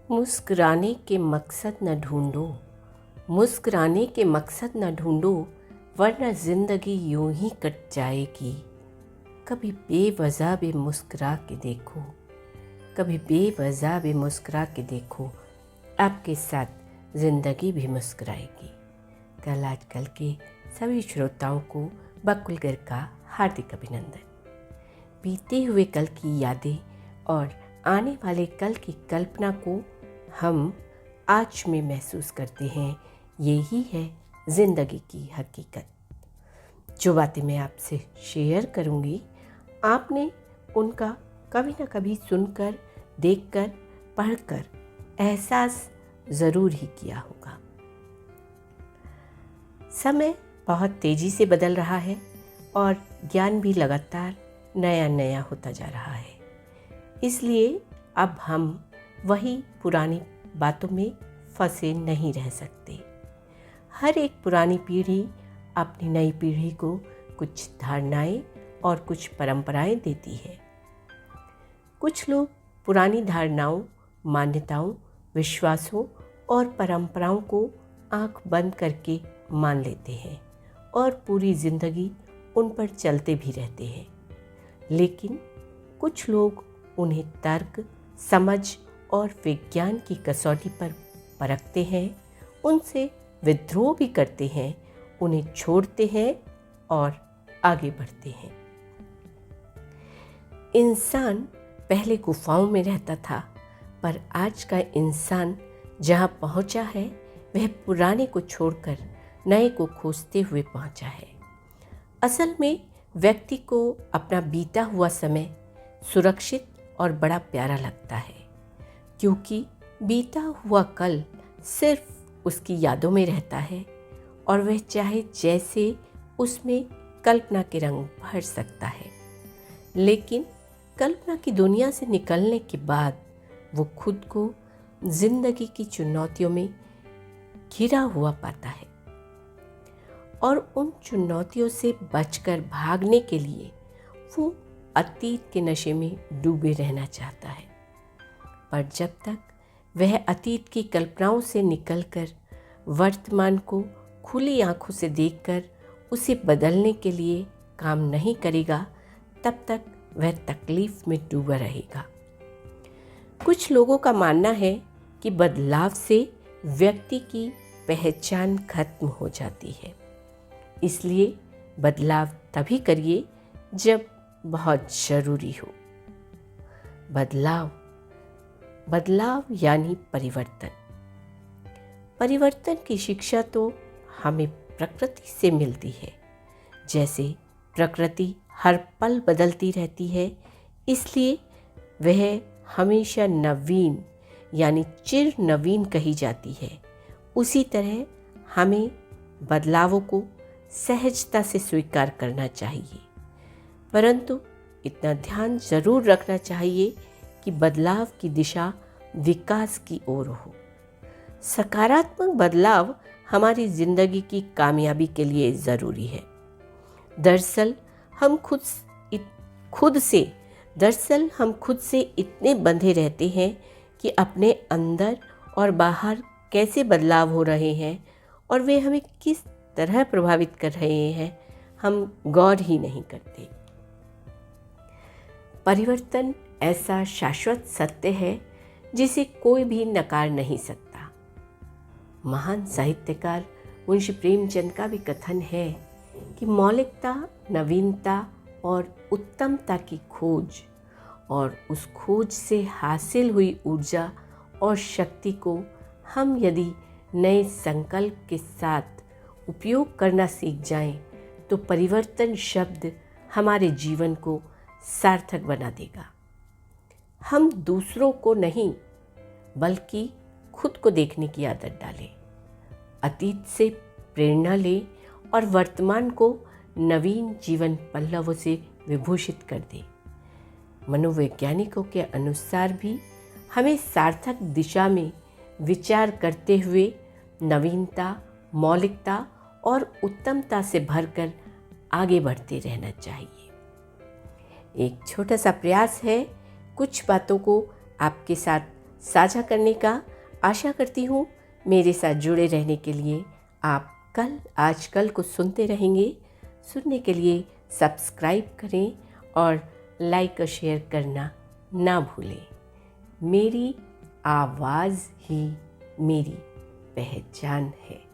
मुस्कुराने के मकसद न ढूंढो, मुस्कुराने के मकसद न ढूंढो, वरना ज़िंदगी यूं ही कट जाएगी। कभी बेवजह भी मुस्कुरा के देखो, कभी बेवजह भी मुस्कुरा के देखो, आपके साथ ज़िंदगी भी मुस्कुराएगी। कल आजकल के सभी श्रोताओं को बकुल गर का हार्दिक अभिनंदन। बीते हुए कल की यादें और आने वाले कल की कल्पना को हम आज में महसूस करते हैं। यही है ज़िंदगी की हकीकत। जो बातें मैं आपसे शेयर करूँगी, आपने उनका कभी ना कभी सुनकर, देखकर, पढ़कर एहसास ज़रूर ही किया होगा। समय बहुत तेज़ी से बदल रहा है और ज्ञान भी लगातार नया नया होता जा रहा है। इसलिए अब हम वही पुरानी बातों में फंसे नहीं रह सकते। हर एक पुरानी पीढ़ी अपनी नई पीढ़ी को कुछ धारणाएं और कुछ परंपराएं देती है। कुछ लोग पुरानी धारणाओं, मान्यताओं, विश्वासों और परंपराओं को आंख बंद करके मान लेते हैं और पूरी ज़िंदगी उन पर चलते भी रहते हैं। लेकिन कुछ लोग उन्हें तर्क, समझ और विज्ञान की कसौटी पर परखते हैं, उनसे विद्रोह भी करते हैं, उन्हें छोड़ते हैं और आगे बढ़ते हैं। इंसान पहले गुफाओं में रहता था, पर आज का इंसान जहां पहुंचा है वह पुराने को छोड़कर नए को खोजते हुए पहुंचा है। असल में व्यक्ति को अपना बीता हुआ समय सुरक्षित और बड़ा प्यारा लगता है, क्योंकि बीता हुआ कल सिर्फ उसकी यादों में रहता है और वह चाहे जैसे उसमें कल्पना के रंग भर सकता है। लेकिन कल्पना की दुनिया से निकलने के बाद वो खुद को जिंदगी की चुनौतियों में घिरा हुआ पाता है और उन चुनौतियों से बचकर भागने के लिए वो अतीत के नशे में डूबे रहना चाहता है। पर जब तक वह अतीत की कल्पनाओं से निकलकर वर्तमान को खुली आंखों से देखकर उसे बदलने के लिए काम नहीं करेगा, तब तक वह तकलीफ में डूबा रहेगा। कुछ लोगों का मानना है कि बदलाव से व्यक्ति की पहचान खत्म हो जाती है, इसलिए बदलाव तभी करिए जब बहुत ज़रूरी हो। बदलाव यानी परिवर्तन। परिवर्तन की शिक्षा तो हमें प्रकृति से मिलती है। जैसे प्रकृति हर पल बदलती रहती है, इसलिए वह हमेशा नवीन यानी चिर नवीन कही जाती है। उसी तरह हमें बदलावों को सहजता से स्वीकार करना चाहिए, परंतु इतना ध्यान जरूर रखना चाहिए कि बदलाव की दिशा विकास की ओर हो। सकारात्मक बदलाव हमारी जिंदगी की कामयाबी के लिए ज़रूरी है। दरअसल हम खुद से इतने बंधे रहते हैं कि अपने अंदर और बाहर कैसे बदलाव हो रहे हैं और वे हमें किस तरह प्रभावित कर रहे हैं, हम गौर ही नहीं करते। परिवर्तन ऐसा शाश्वत सत्य है जिसे कोई भी नकार नहीं सकता। महान साहित्यकार मुंशी प्रेमचंद का भी कथन है कि मौलिकता, नवीनता और उत्तमता की खोज और उस खोज से हासिल हुई ऊर्जा और शक्ति को हम यदि नए संकल्प के साथ उपयोग करना सीख जाएं, तो परिवर्तन शब्द हमारे जीवन को सार्थक बना देगा। हम दूसरों को नहीं बल्कि खुद को देखने की आदत डालें, अतीत से प्रेरणा लें और वर्तमान को नवीन जीवन पल्लवों से विभूषित कर दें। मनोवैज्ञानिकों के अनुसार भी हमें सार्थक दिशा में विचार करते हुए नवीनता, मौलिकता और उत्तमता से भरकर आगे बढ़ते रहना चाहिए। एक छोटा सा प्रयास है कुछ बातों को आपके साथ साझा करने का आशा करती हूँ। मेरे साथ जुड़े रहने के लिए आप कल आजकल को सुनते रहेंगे। सुनने के लिए सब्सक्राइब करें और लाइक और शेयर करना ना भूलें। मेरी आवाज़ ही मेरी पहचान है।